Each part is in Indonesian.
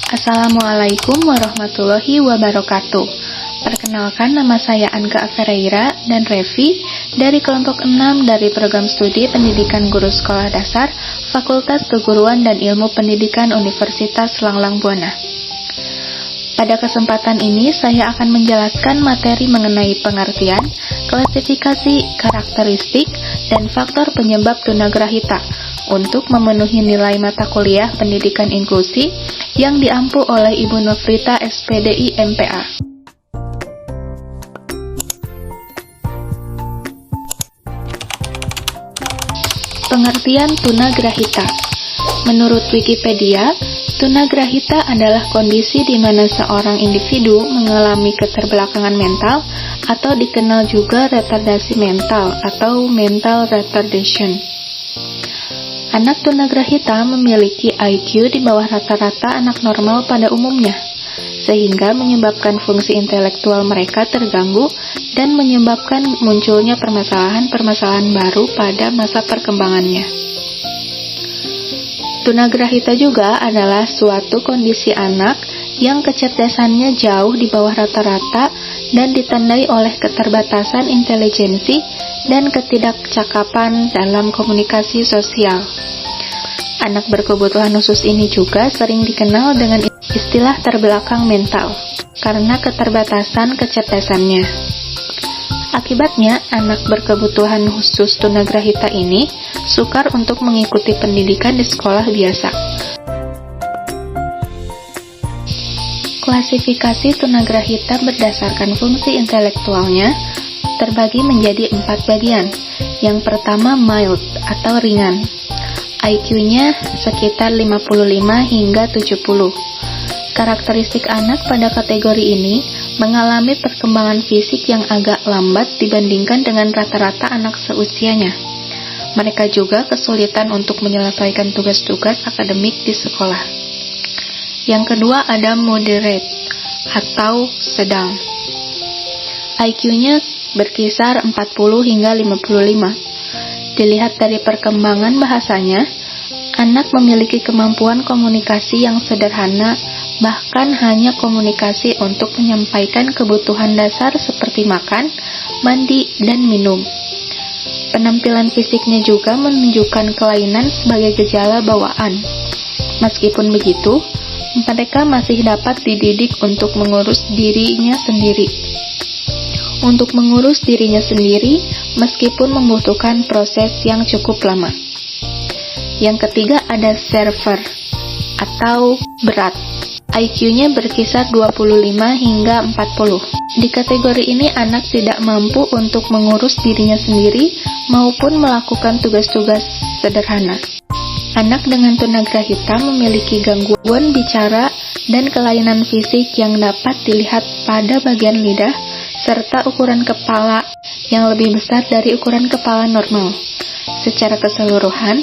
Assalamualaikum warahmatullahi wabarakatuh. Perkenalkan, nama saya Anka Ferreira dan Revi dari kelompok 6 dari program studi Pendidikan Guru Sekolah Dasar Fakultas Keguruan dan Ilmu Pendidikan Universitas Langlang Buana. Pada kesempatan ini saya akan menjelaskan materi mengenai pengertian, klasifikasi, karakteristik, dan faktor penyebab tunagrahita untuk memenuhi nilai mata kuliah pendidikan inklusi yang diampu oleh Ibu Nofrita SPDI MPA. Pengertian tunagrahita. Menurut Wikipedia, tunagrahita adalah kondisi di mana seorang individu mengalami keterbelakangan mental atau dikenal juga retardasi mental atau mental retardation. Anak tunagrahita memiliki IQ di bawah rata-rata anak normal pada umumnya, sehingga menyebabkan fungsi intelektual mereka terganggu dan menyebabkan munculnya permasalahan-permasalahan baru pada masa perkembangannya. Tunagrahita juga adalah suatu kondisi anak yang kecerdasannya jauh di bawah rata-rata dan ditandai oleh keterbatasan intelijensi dan ketidakcakapan dalam komunikasi sosial. Anak berkebutuhan khusus ini juga sering dikenal dengan istilah terbelakang mental karena keterbatasan kecerdasannya. Akibatnya, anak berkebutuhan khusus tunagrahita ini sukar untuk mengikuti pendidikan di sekolah biasa. Klasifikasi tunagrahita berdasarkan fungsi intelektualnya terbagi menjadi 4 bagian. Yang pertama mild atau ringan. IQ-nya sekitar 55 hingga 70. Karakteristik anak pada kategori ini mengalami perkembangan fisik yang agak lambat dibandingkan dengan rata-rata anak seusianya. Mereka juga kesulitan untuk menyelesaikan tugas-tugas akademik di sekolah. Yang kedua ada moderate atau sedang. IQ-nya berkisar 40 hingga 55. Dilihat dari perkembangan bahasanya, anak memiliki kemampuan komunikasi yang sederhana, bahkan hanya komunikasi untuk menyampaikan kebutuhan dasar seperti makan, mandi, dan minum. Penampilan fisiknya juga menunjukkan kelainan sebagai gejala bawaan. Meskipun begitu, mereka masih dapat dididik untuk mengurus dirinya sendiri. Untuk mengurus dirinya sendiri, meskipun membutuhkan proses yang cukup lama. Yang ketiga ada server atau berat. IQ-nya berkisar 25 hingga 40. Di kategori ini anak tidak mampu untuk mengurus dirinya sendiri maupun melakukan tugas-tugas sederhana. Anak dengan tunagrahita memiliki gangguan bicara dan kelainan fisik yang dapat dilihat pada bagian lidah serta ukuran kepala yang lebih besar dari ukuran kepala normal. Secara keseluruhan,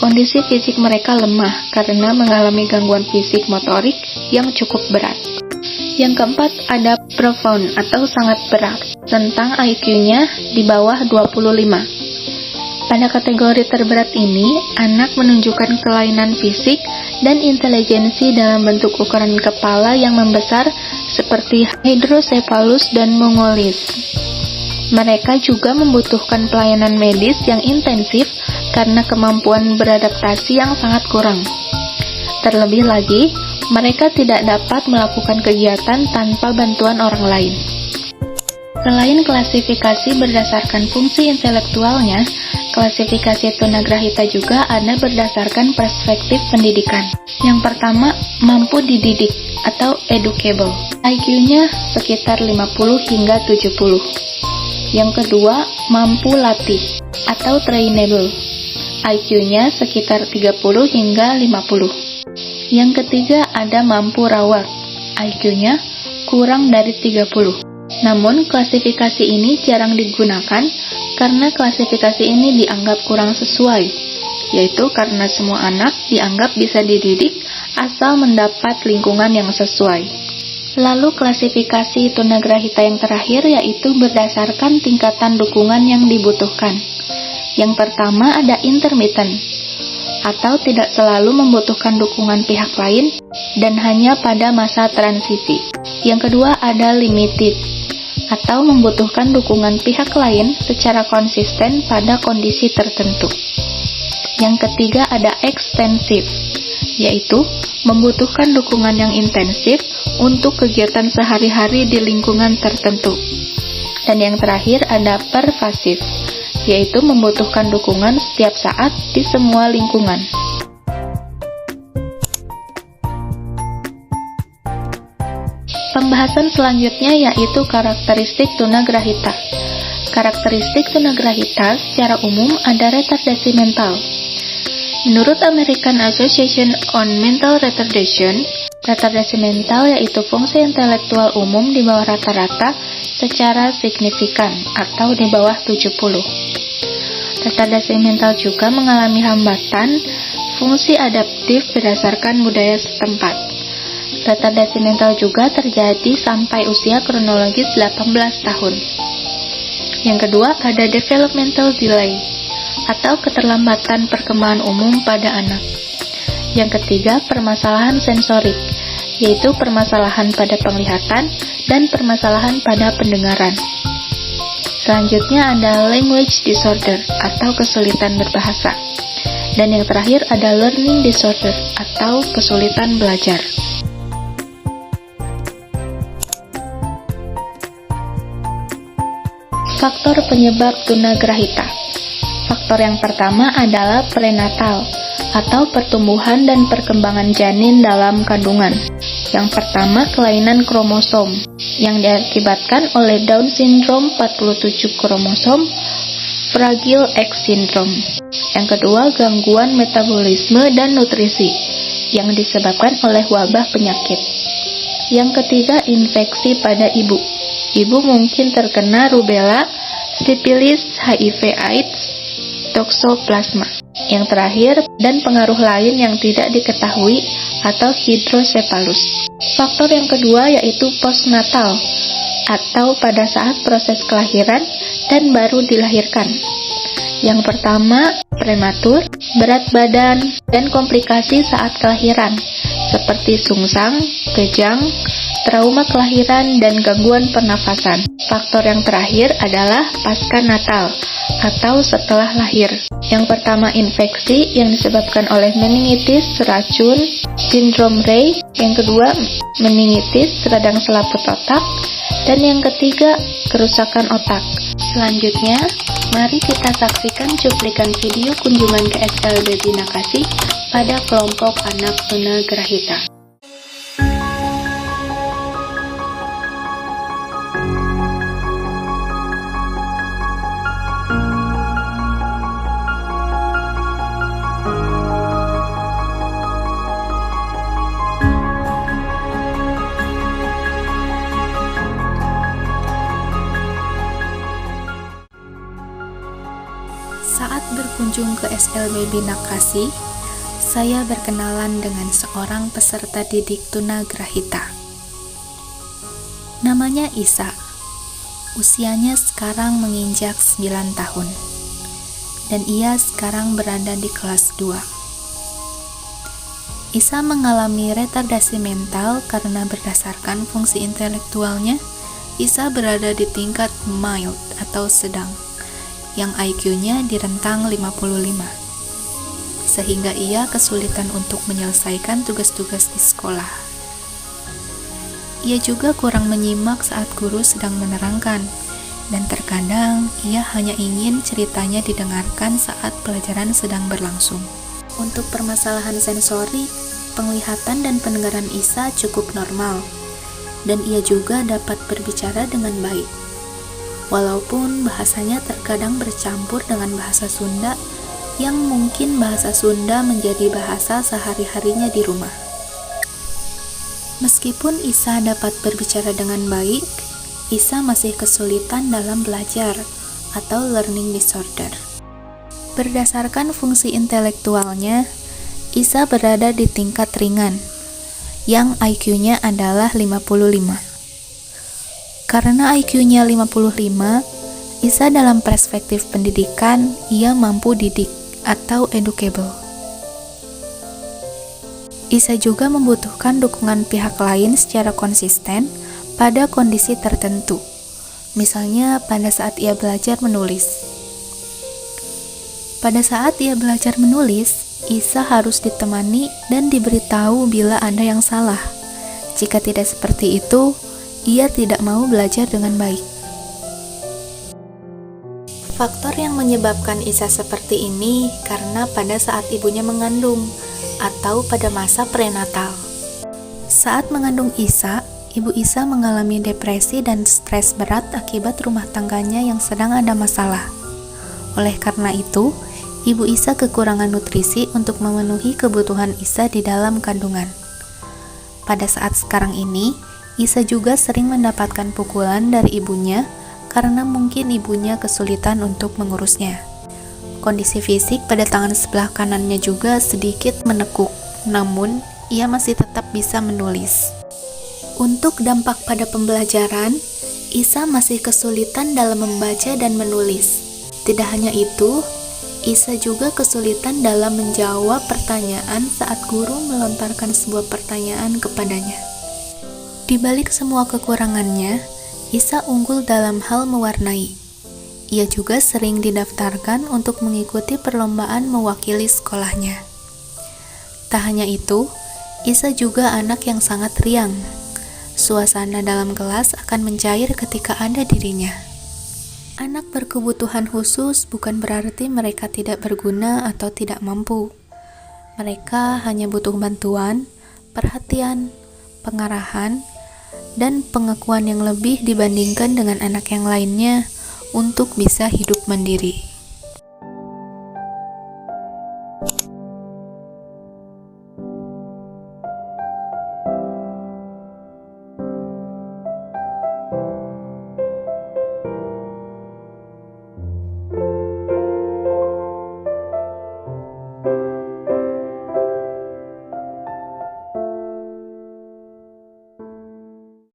kondisi fisik mereka lemah karena mengalami gangguan fisik motorik yang cukup berat. Yang keempat ada profound atau sangat berat, tentang IQ-nya di bawah 25. Pada kategori terberat ini, anak menunjukkan kelainan fisik dan intelijensi dalam bentuk ukuran kepala yang membesar seperti hydrocephalus dan mongolis. Mereka juga membutuhkan pelayanan medis yang intensif karena kemampuan beradaptasi yang sangat kurang. Terlebih lagi, mereka tidak dapat melakukan kegiatan tanpa bantuan orang lain. Selain klasifikasi berdasarkan fungsi intelektualnya, klasifikasi tunagrahita juga ada berdasarkan perspektif pendidikan. Yang pertama, mampu dididik atau educable. IQ-nya sekitar 50 hingga 70. Yang kedua, mampu latih atau trainable. IQ-nya sekitar 30 hingga 50. Yang ketiga ada mampu rawat. IQ-nya kurang dari 30. Namun, klasifikasi ini jarang digunakan karena klasifikasi ini dianggap kurang sesuai, yaitu karena semua anak dianggap bisa dididik asal mendapat lingkungan yang sesuai. Lalu klasifikasi tunagrahita yang terakhir yaitu berdasarkan tingkatan dukungan yang dibutuhkan. Yang pertama ada intermittent. atau tidak selalu membutuhkan dukungan pihak lain dan hanya pada masa transisi. Yang kedua ada limited, atau membutuhkan dukungan pihak lain secara konsisten pada kondisi tertentu. Yang ketiga ada extensive, yaitu membutuhkan dukungan yang intensif untuk kegiatan sehari-hari di lingkungan tertentu. Dan yang terakhir ada pervasive, yaitu membutuhkan dukungan setiap saat di semua lingkungan. Pembahasan selanjutnya yaitu karakteristik tunagrahita. Karakteristik tunagrahita secara umum ada retardasi mental. Menurut American Association on Mental Retardation, retardasi mental yaitu fungsi intelektual umum di bawah rata-rata secara signifikan atau di bawah 70. Retardasi mental juga mengalami hambatan fungsi adaptif berdasarkan budaya setempat. Retardasi mental juga terjadi sampai usia kronologis 18 tahun. Yang kedua ada developmental delay atau keterlambatan perkembangan umum pada anak. Yang ketiga permasalahan sensorik, yaitu permasalahan pada penglihatan dan permasalahan pada pendengaran. Selanjutnya ada language disorder atau kesulitan berbahasa. Dan yang terakhir ada learning disorder atau kesulitan belajar. Faktor penyebab tunagrahita. Faktor yang pertama adalah prenatal atau pertumbuhan dan perkembangan janin dalam kandungan. Yang pertama kelainan kromosom yang diakibatkan oleh Down syndrome 47 kromosom, Fragile X syndrome. Yang kedua gangguan metabolisme dan nutrisi yang disebabkan oleh wabah penyakit. Yang ketiga infeksi pada ibu. Ibu mungkin terkena rubella, sipilis, HIV/AIDS, toxoplasma. Yang terakhir, dan pengaruh lain yang tidak diketahui atau hidrocephalus. Faktor yang kedua yaitu postnatal atau pada saat proses kelahiran dan baru dilahirkan. Yang pertama, prematur, berat badan, dan komplikasi saat kelahiran seperti sungsang, kejang, trauma kelahiran, dan gangguan pernafasan. Faktor yang terakhir adalah pasca natal atau setelah lahir. Yang pertama infeksi yang disebabkan oleh meningitis racun, sindrom Rey. Yang kedua meningitis radang selaput otak. Dan yang ketiga kerusakan otak. Selanjutnya, mari kita saksikan cuplikan video kunjungan ke SLB Binakasi pada kelompok anak tunagrahita. Saat berkunjung ke SLB Binakasi, saya berkenalan dengan seorang peserta didik tunagrahita. Namanya Isa. Usianya sekarang menginjak 9 tahun. Dan ia sekarang berada di kelas 2. Isa mengalami retardasi mental karena berdasarkan fungsi intelektualnya, Isa berada di tingkat mild atau sedang, yang IQ-nya di rentang 55, sehingga ia kesulitan untuk menyelesaikan tugas-tugas di sekolah. Ia juga kurang menyimak saat guru sedang menerangkan, dan terkadang ia hanya ingin ceritanya didengarkan saat pelajaran sedang berlangsung. Untuk permasalahan sensori, penglihatan dan pendengaran Isa cukup normal, dan ia juga dapat berbicara dengan baik. Walaupun bahasanya terkadang bercampur dengan bahasa Sunda, yang mungkin bahasa Sunda menjadi bahasa sehari-harinya di rumah. Meskipun Isa dapat berbicara dengan baik, Isa masih kesulitan dalam belajar atau learning disorder. Berdasarkan fungsi intelektualnya, Isa berada di tingkat ringan, yang IQ-nya adalah 55. Karena IQ-nya 55, Isa dalam perspektif pendidikan, ia mampu didik atau educable. Isa juga membutuhkan dukungan pihak lain secara konsisten pada kondisi tertentu. Misalnya pada saat ia belajar menulis. Pada saat ia belajar menulis, Isa harus ditemani dan diberitahu bila ada yang salah. Jika tidak seperti itu, ia tidak mau belajar dengan baik. Faktor yang menyebabkan Isa seperti ini karena pada saat ibunya mengandung atau pada masa prenatal. Saat mengandung Isa, ibu Isa mengalami depresi dan stres berat akibat rumah tangganya yang sedang ada masalah. Oleh karena itu, ibu Isa kekurangan nutrisi untuk memenuhi kebutuhan Isa di dalam kandungan. Pada saat sekarang ini, Isa juga sering mendapatkan pukulan dari ibunya karena mungkin ibunya kesulitan untuk mengurusnya. Kondisi fisik pada tangan sebelah kanannya juga sedikit menekuk, namun ia masih tetap bisa menulis. Untuk dampak pada pembelajaran, Isa masih kesulitan dalam membaca dan menulis. Tidak hanya itu, Isa juga kesulitan dalam menjawab pertanyaan saat guru melontarkan sebuah pertanyaan kepadanya. Di balik semua kekurangannya, Isa unggul dalam hal mewarnai. Ia juga sering didaftarkan untuk mengikuti perlombaan mewakili sekolahnya. Tak hanya itu, Isa juga anak yang sangat riang. Suasana dalam kelas akan mencair ketika ada dirinya. Anak berkebutuhan khusus bukan berarti mereka tidak berguna atau tidak mampu. Mereka hanya butuh bantuan, perhatian, pengarahan, dan pengakuan yang lebih dibandingkan dengan anak yang lainnya untuk bisa hidup mandiri.